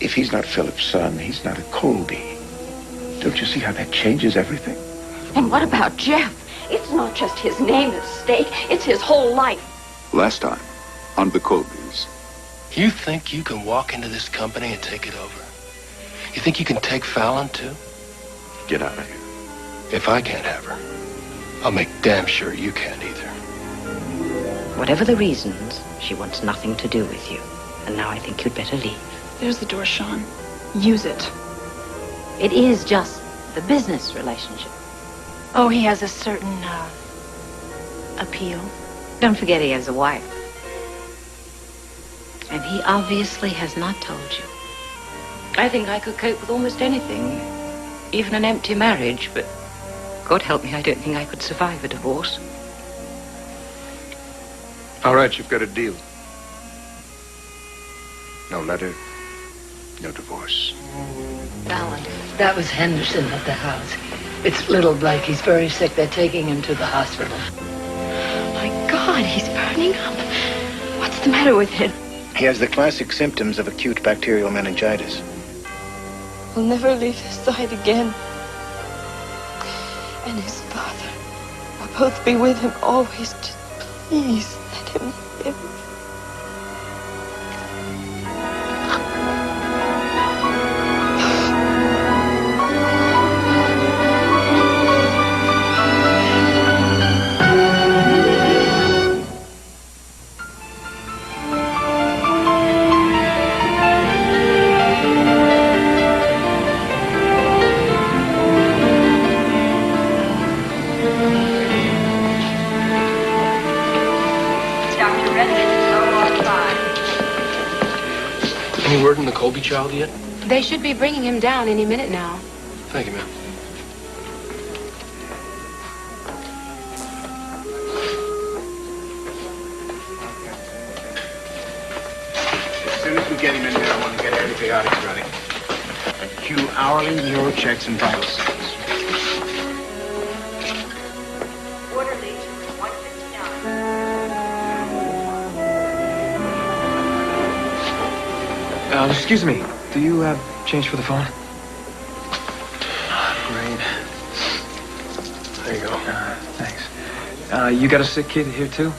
If he's not Philip's son, he's not a Colby. Don't you see how that changes everything? And what about Jeff? It's not just his name at stake, it's his whole life. Last time, on the Colbys. You think you can walk into this company and take it over? You think you can take Fallon, too? Get out of here. If I can't have her, I'll make damn sure you can't either. Whatever the reasons, she wants nothing to do with you. And now I think you'd better leave. There's the door, Sean. Use it. It is just the business relationship. Oh, he has a certain, appeal. Don't forget he has a wife. And he obviously has not told you. I think I could cope with almost anything, even an empty marriage, but God help me, I don't think I could survive a divorce. All right, you've got a deal. No letter, no divorce. Fallon, that was Henderson at the house. It's little Blake. He's very sick. They're taking him to the hospital. My God, he's burning up. What's the matter with him? He has the classic symptoms of acute bacterial meningitis. I'll never leave his side again. And his father. I'll both be with him always. Just please let him live. Any word on the Colby child yet? They should be bringing him down any minute now. Thank you, ma'am. As soon as we get him in there, I want to get antibiotics ready. And cue hourly neuro checks and vital signs. Orderly to 159. Excuse me. Do you have change for the phone? Great. There you go. Thanks. You got a sick kid here, too?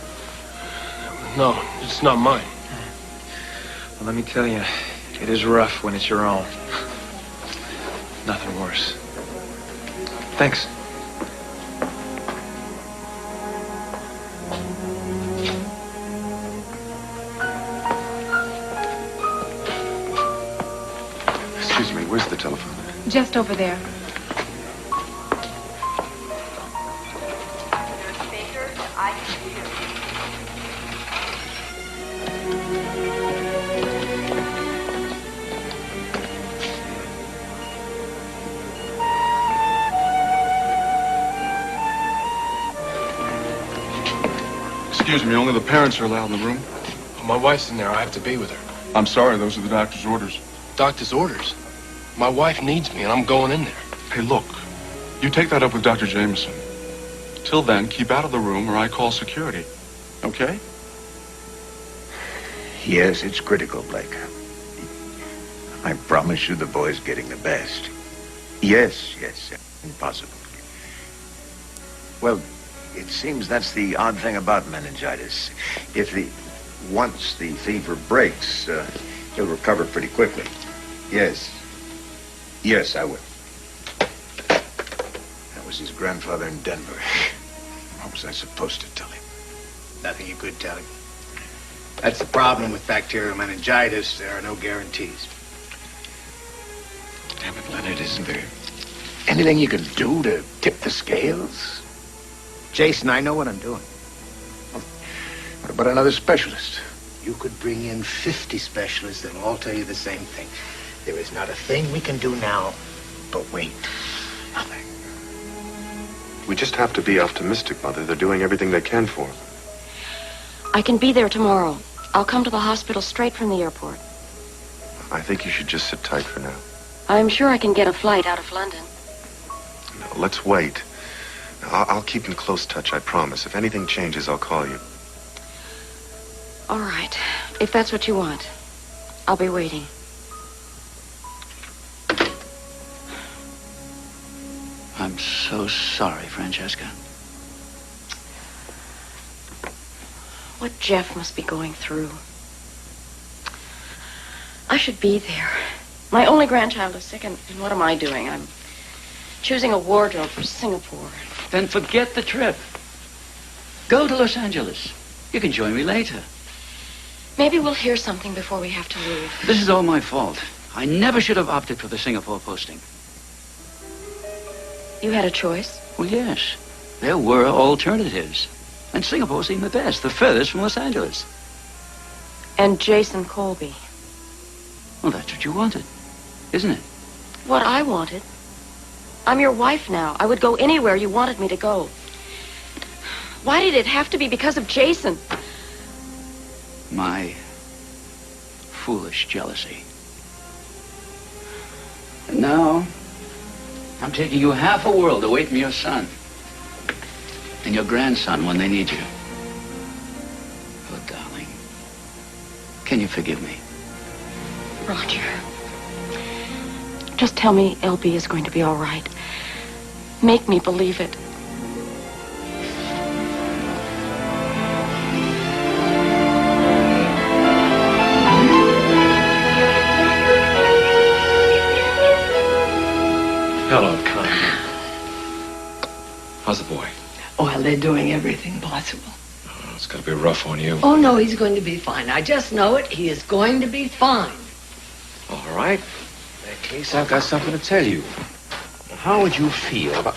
No, it's not mine. Well, let me tell you, it is rough when it's your own. Nothing worse. Thanks. Excuse me, where's the telephone? Just over there. Excuse me, only the parents are allowed in the room. My wife's in there. I have to be with her. I'm sorry, those are the doctor's orders. Doctor's orders? My wife needs me, and I'm going in there. Hey, look, you take that up with Dr. Jameson. Till then, keep out of the room or I call security. Okay? Yes, it's critical, Blake. I promise you the boy's getting the best. Yes, impossible. Well, it seems that's the odd thing about meningitis. Once the fever breaks, he'll recover pretty quickly. Yes, I will. That was his grandfather in Denver. What was I supposed to tell him? Nothing you could tell him. That's the problem with bacterial meningitis. There are no guarantees. Damn it, Leonard, isn't there anything you can do to tip the scales? Jason, I know what I'm doing. What about another specialist? You could bring in 50 specialists. They'll all tell you the same thing. There is not a thing we can do now but wait. Nothing. We just have to be optimistic, Mother. They're doing everything they can for him. I can be there tomorrow. I'll come to the hospital straight from the airport. I think you should just sit tight for now. I'm sure I can get a flight out of London. No, let's wait. I'll keep in close touch, I promise. If anything changes, I'll call you. All right. If that's what you want, I'll be waiting. I'm so sorry, Francesca. What Jeff must be going through. I should be there. My only grandchild is sick, and what am I doing? I'm choosing a wardrobe for Singapore. Then forget the trip. Go to Los Angeles. You can join me later. Maybe we'll hear something before we have to leave. This is all my fault. I never should have opted for the Singapore posting. You had a choice? Well, yes. There were alternatives. And Singapore seemed the best, the furthest from Los Angeles. And Jason Colby. Well, that's what you wanted, isn't it? What I wanted? I'm your wife now. I would go anywhere you wanted me to go. Why did it have to be because of Jason? My foolish jealousy. And now, I'm taking you half a world away from your son. And your grandson when they need you. Oh, darling. Can you forgive me? Roger. Just tell me LB is going to be all right. Make me believe it. Hello, Connie. How's the boy? Well, they're doing everything possible. Oh, it's gonna be rough on you. Oh, no, he's going to be fine. I just know it. He is going to be fine. All right. In that case, I've got something to tell you. How would you feel about...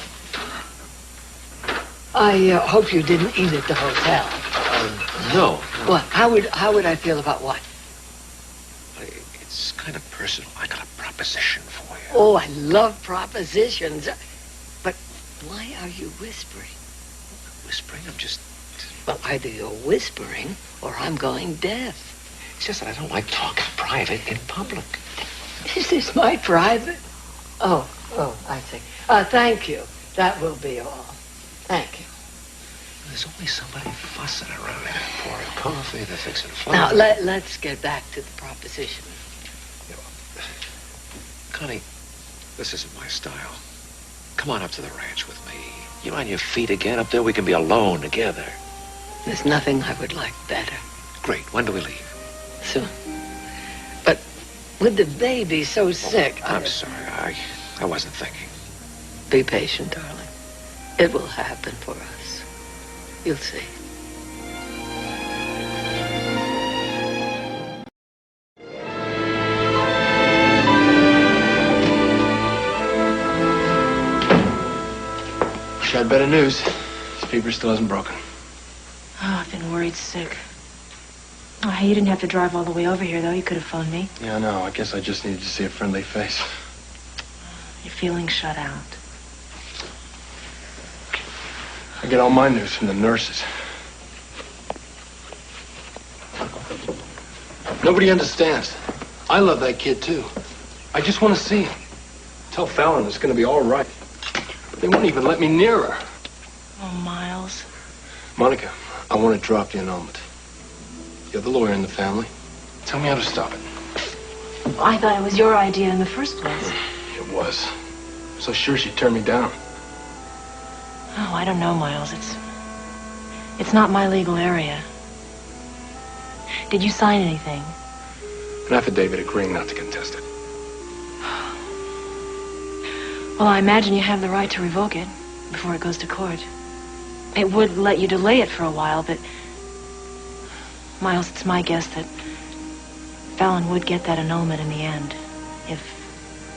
I hope you didn't eat at the hotel. No. Well, how would I feel about what? It's kind of personal. I got a proposition for you. Oh, I love propositions. But why are you whispering? Whispering? I'm just... Well, either you're whispering or I'm going deaf. It's just that I don't like talking private in public. Is this my private? Oh, I see. Thank you. That will be all. Thank you. There's always somebody fussing around here. Pouring coffee, they're fixing flowers. Now, let's get back to the proposition. Connie, this isn't my style. Come on up to the ranch with me. You're on your feet again. Up there we can be alone together. There's nothing I would like better. Great. When do we leave? Soon. But with the baby so sick... I'm sorry. I wasn't thinking. Be patient, darling. It will happen for us. You'll see. Wish I had better news. His fever still hasn't broken. Oh, I've been worried sick. Oh, hey, you didn't have to drive all the way over here, though. You could have phoned me. Yeah, I know. I guess I just needed to see a friendly face. You're feeling shut out. I get all my news from the nurses. Nobody understands. I love that kid, too. I just want to see him. Tell Fallon it's going to be all right. They won't even let me near her. Oh, Miles. Monica, I want to drop the annulment. You're the lawyer in the family. Tell me how to stop it. Well, I thought it was your idea in the first place. It was. I'm so sure she'd turn me down. Oh, I don't know, Miles. It's not my legal area. Did you sign anything? An affidavit agreeing not to contest it. Well, I imagine you have the right to revoke it before it goes to court. It would let you delay it for a while, but... Miles, it's my guess that Fallon would get that annulment in the end, if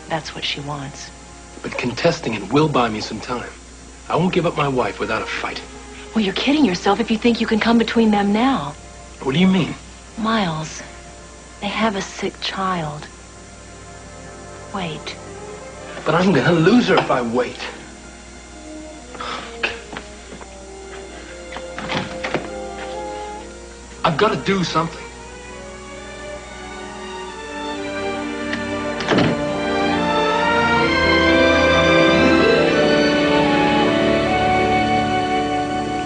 that's what she wants. But contesting it will buy me some time. I won't give up my wife without a fight. Well, you're kidding yourself if you think you can come between them now. What do you mean? Miles, they have a sick child. Wait. But I'm gonna lose her if I wait. I've got to do something.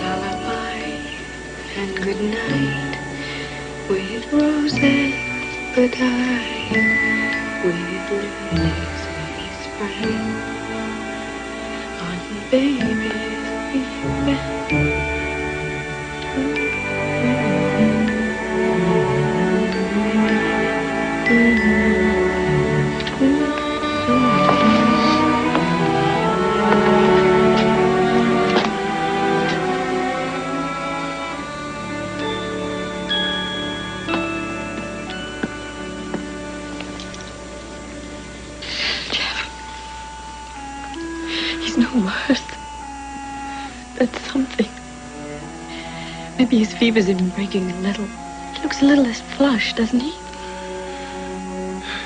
Lullaby and good night with roses, but I with lilies we spring on baby. He's no worse. That's something. Maybe his fever's even breaking a little. He looks a little less flushed, doesn't he?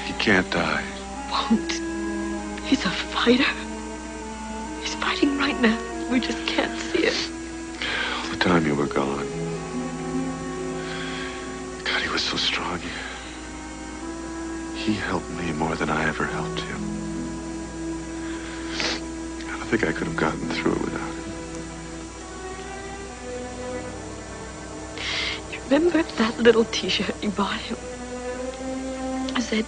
He can't die. Won't. He's a fighter. He's fighting right now. We just can't see it. All the time you were gone. God, he was so strong. He helped me more than I ever helped him. I don't think I could have gotten through it without him. You remember that little T-shirt you bought him? I said,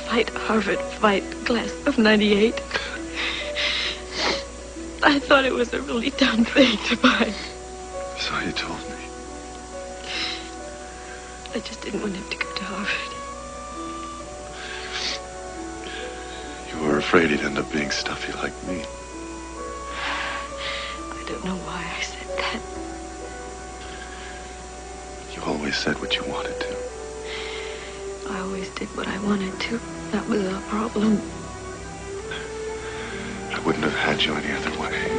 fight Harvard, fight class of 98. I thought it was a really dumb thing to buy. So you told me. I just didn't want him to go to Harvard. You were afraid he'd end up being stuffy like me. I don't know why I said that. You always said what you wanted to. I always did what I wanted to. That was our problem. I wouldn't have had you any other way.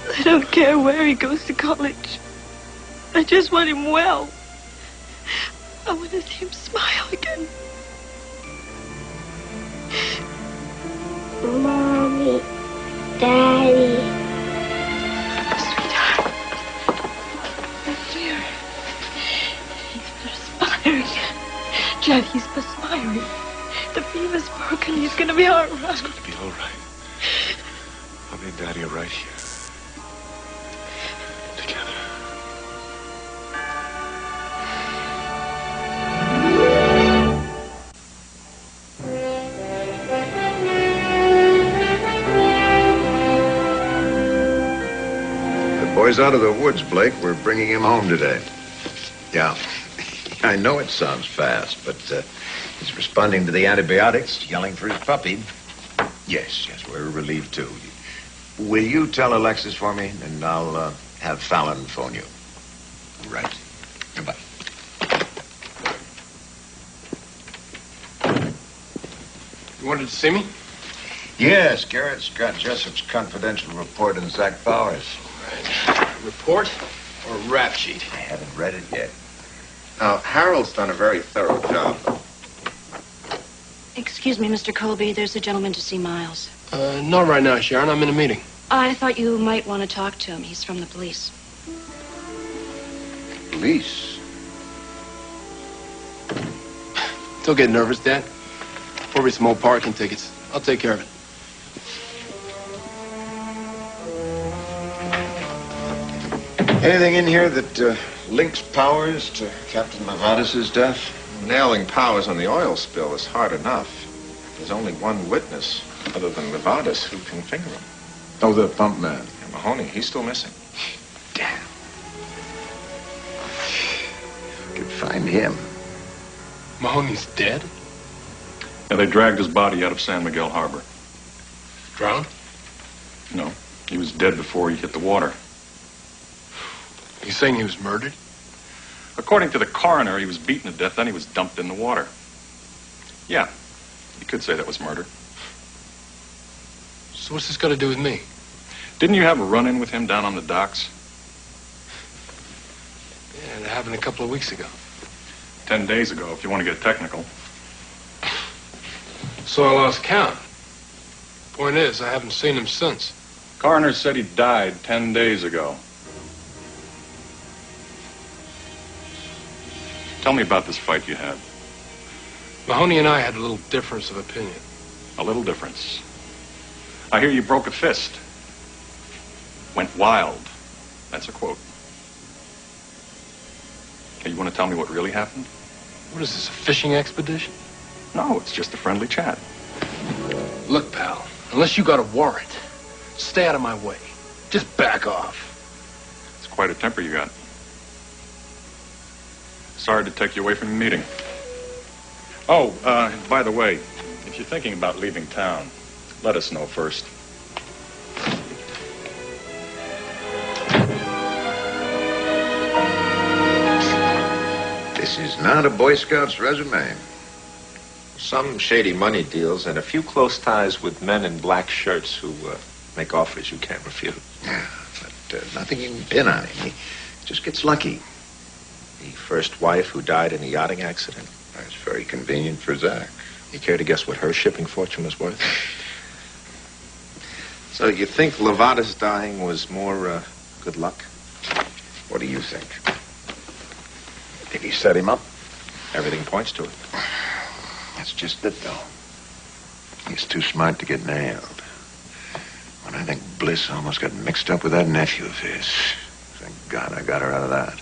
I don't care where he goes to college. I just want him well. I want to see him smile again. Mommy, Daddy. Sweetheart. Dear. He's perspiring. Jeff, he's perspiring. The fever's broken. He's going to be all right. He's going to be all right. Mommy and Daddy are right here. Together. The boy's out of the woods, Blake. We're bringing him home today. Yeah. I know it sounds fast, but he's responding to the antibiotics, yelling for his puppy. Yes, we're relieved, too. Will you tell Alexis for me, and I'll have Fallon phone you. Right. Goodbye. You wanted to see me? Yes, Garrett's got Jessup's confidential report on Zach Bowers. Right. Report or rap sheet? I haven't read it yet. Now, Harold's done a very thorough job. Excuse me, Mr. Colby. There's a gentleman to see Miles. Not right now, Sharon. I'm in a meeting. I thought you might want to talk to him. He's from the police. Police? Don't get nervous, Dad. Pour me some old parking tickets. I'll take care of it. Anything in here that links Powers to Captain Levadis' death? Nailing Powers on the oil spill is hard enough. There's only one witness, other than Levadis, who can finger him. Oh, the pump man. And Mahoney, he's still missing. Damn. We could find him. Mahoney's dead? Yeah, they dragged his body out of San Miguel Harbor. Drowned? No, he was dead before he hit the water. You saying he was murdered? According to the coroner, he was beaten to death, then he was dumped in the water. Yeah, you could say that was murder. So what's this got to do with me? Didn't you have a run-in with him down on the docks? Yeah, that happened a couple of weeks ago. 10 days ago, if you want to get technical. So I lost count. Point is, I haven't seen him since. Coroner said he died 10 days ago. Tell me about this fight you had. Mahoney and I had a little difference of opinion. A little difference. I hear you broke a fist. Went wild. That's a quote. Okay, you want to tell me what really happened? What is this, a fishing expedition? No, it's just a friendly chat. Look, pal, unless you got a warrant, stay out of my way. Just back off. It's quite a temper you got. Sorry to take you away from the meeting. Oh, by the way, if you're thinking about leaving town, let us know first. This is not a Boy Scout's resume. Some shady money deals and a few close ties with men in black shirts who make offers you can't refuse. Yeah, but nothing you can pin on him. He just gets lucky. The first wife who died in a yachting accident. That's very convenient for Zach. You care to guess what her shipping fortune was worth? So you think Levada's dying was more good luck? What do you think? Did he set him up? Everything points to it. That's just it, though. He's too smart to get nailed. And I think Bliss almost got mixed up with that nephew of his. Thank God I got her out of that.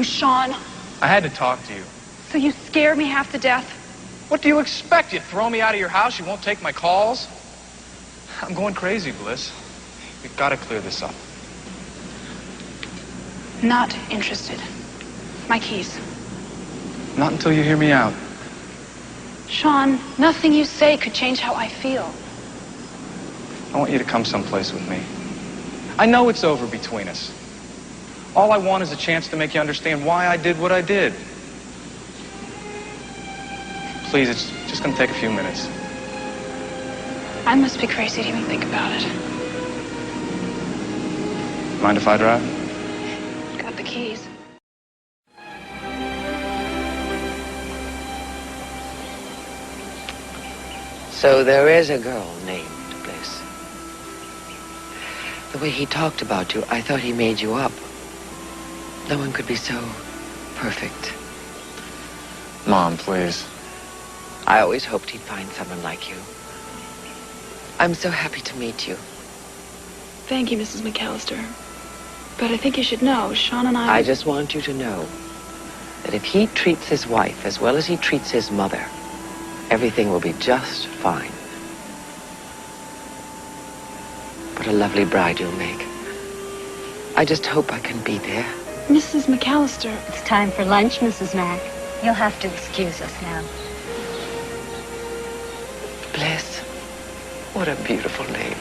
Sean. I had to talk to you. So you scared me half to death? What do you expect? You throw me out of your house, you won't take my calls? I'm going crazy, Bliss. We've got to clear this up. Not interested. My keys. Not until you hear me out. Sean, nothing you say could change how I feel. I want you to come someplace with me. I know it's over between us. All I want is a chance to make you understand why I did what I did. Please, it's just going to take a few minutes. I must be crazy to even think about it. Mind if I drive? Got the keys. So there is a girl named Bliss. The way he talked about you, I thought he made you up. No one could be so perfect. Mom, please. I always hoped he'd find someone like you. I'm so happy to meet you. Thank you, Mrs. McAllister. But I think you should know, Sean and I just want you to know that if he treats his wife as well as he treats his mother, everything will be just fine. What a lovely bride you'll make. I just hope I can be there. Mrs. McAllister. It's time for lunch, Mrs. Mack. You'll have to excuse us now. Bliss. What a beautiful name.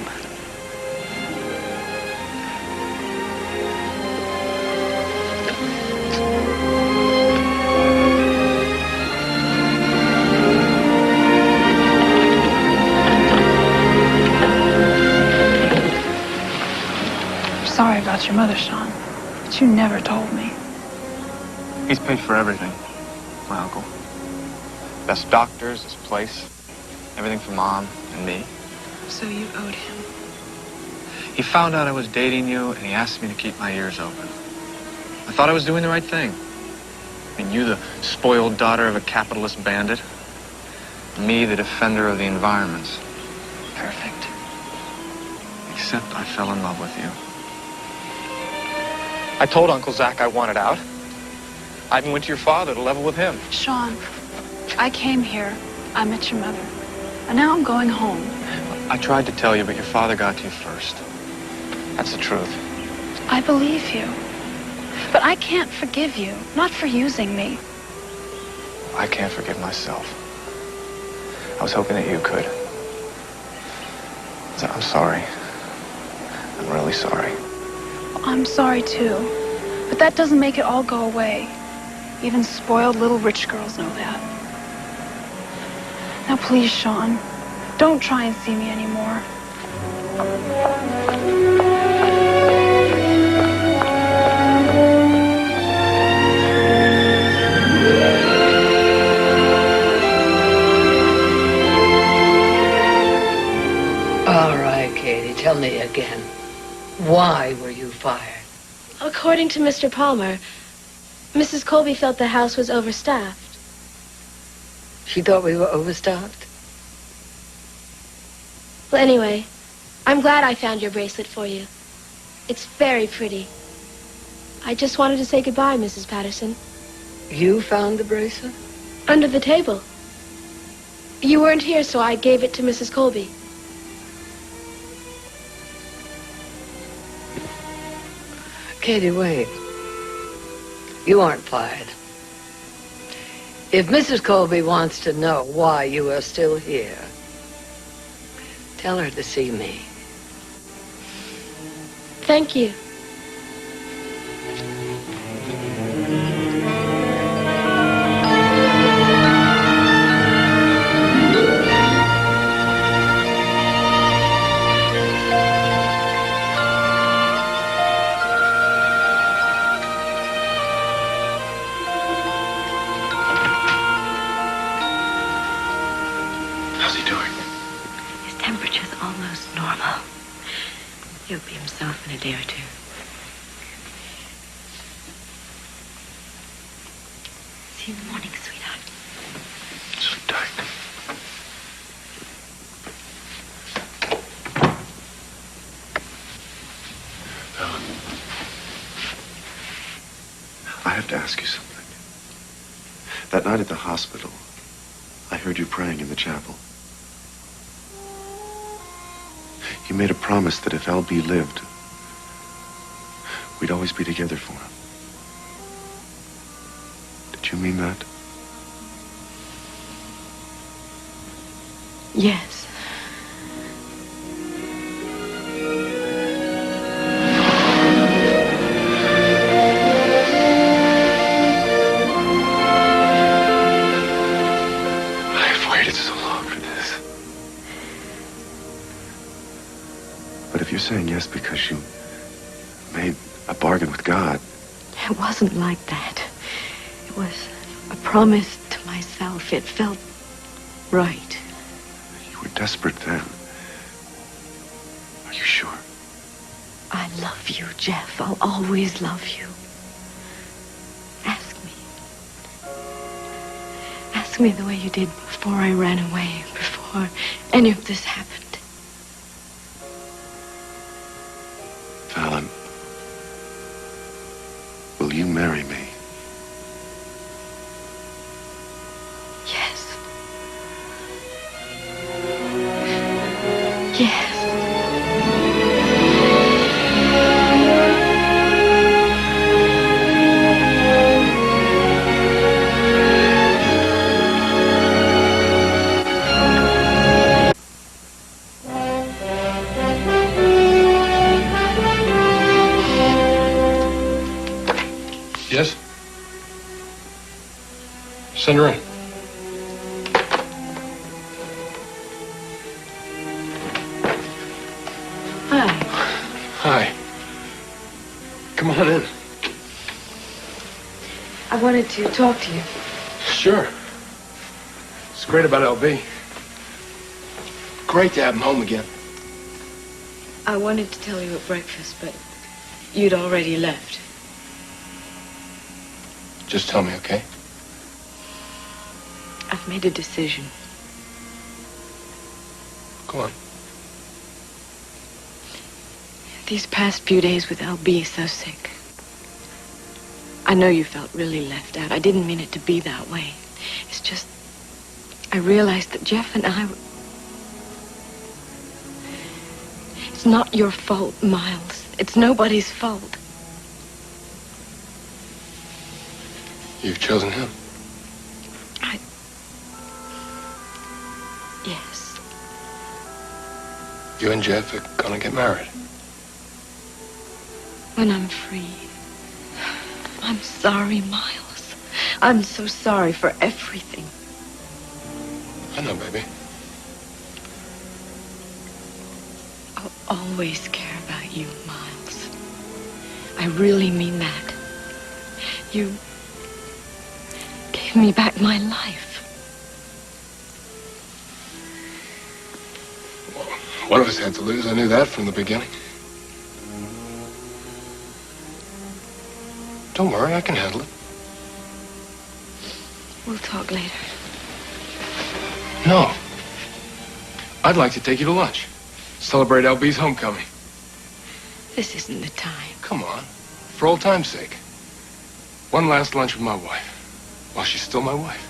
I'm sorry about your mother, Sean. But you never told me. He's paid for everything, my uncle. Best doctors, his place, everything for Mom and me. So you owed him. He found out I was dating you, and he asked me to keep my ears open. I thought I was doing the right thing. I mean, you, the spoiled daughter of a capitalist bandit. Me, the defender of the environment. Perfect. Except I fell in love with you. I told Uncle Zach I wanted out. I even went to your father to level with him. Sean, I came here. I met your mother. And now I'm going home. I tried to tell you, but your father got to you first. That's the truth. I believe you. But I can't forgive you, not for using me. I can't forgive myself. I was hoping that you could. So I'm sorry. I'm really sorry. I'm sorry, too. But that doesn't make it all go away. Even spoiled little rich girls know that. Now, please, Sean, don't try and see me anymore. All right, Katie, tell me again. Why were you fired? According to Mr. Palmer, Mrs. Colby felt the house was overstaffed. She thought we were overstaffed? Well, anyway, I'm glad I found your bracelet for you. It's very pretty. I just wanted to say goodbye, Mrs. Patterson. You found the bracelet? Under the table. You weren't here, so I gave it to Mrs. Colby. Katie, wait. You aren't fired. If Mrs. Colby wants to know why you are still here, tell her to see me. Thank you. He'll be himself in a day or two. See you in the morning, sweetheart. Sweetheart. Fallon, I have to ask you something. That night at the hospital, I heard you praying in the chapel. You made a promise that if LB lived, we'd always be together for him. Did you mean that? Yes. I've waited so long for this. But if you're saying yes because you made a bargain with God... It wasn't like that. It was a promise to myself. It felt right. You were desperate then. Are you sure? I love you, Jeff. I'll always love you. Ask me. Ask me the way you did before I ran away, before any of this happened. Fallon, will you marry me? Yes. Yes. Yes? Send her in. Hi. Hi. Come on in. I wanted to talk to you. Sure. It's great about LB. Great to have him home again. I wanted to tell you at breakfast, but you'd already left. Just tell me, okay? I've made a decision. Go on. These past few days with LB so sick. I know you felt really left out. I didn't mean it to be that way. It's just, I realized that Jeff and I It's not your fault, Miles. It's nobody's fault. You've chosen him. Yes. You and Jeff are gonna get married. When I'm free. I'm sorry, Miles. I'm so sorry for everything. I know, baby. I'll always care about you, Miles. I really mean that. You gave me back my life. One of us had to lose. I knew that from the beginning. Don't worry, I can handle it. We'll talk later. No. I'd like to take you to lunch. Celebrate LB's homecoming. This isn't the time. Come on. For old time's sake. One last lunch with my wife. While she's still my wife.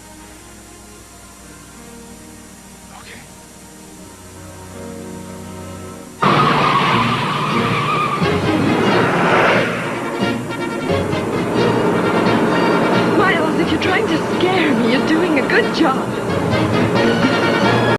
Miles, if you're trying to scare me, you're doing a good job.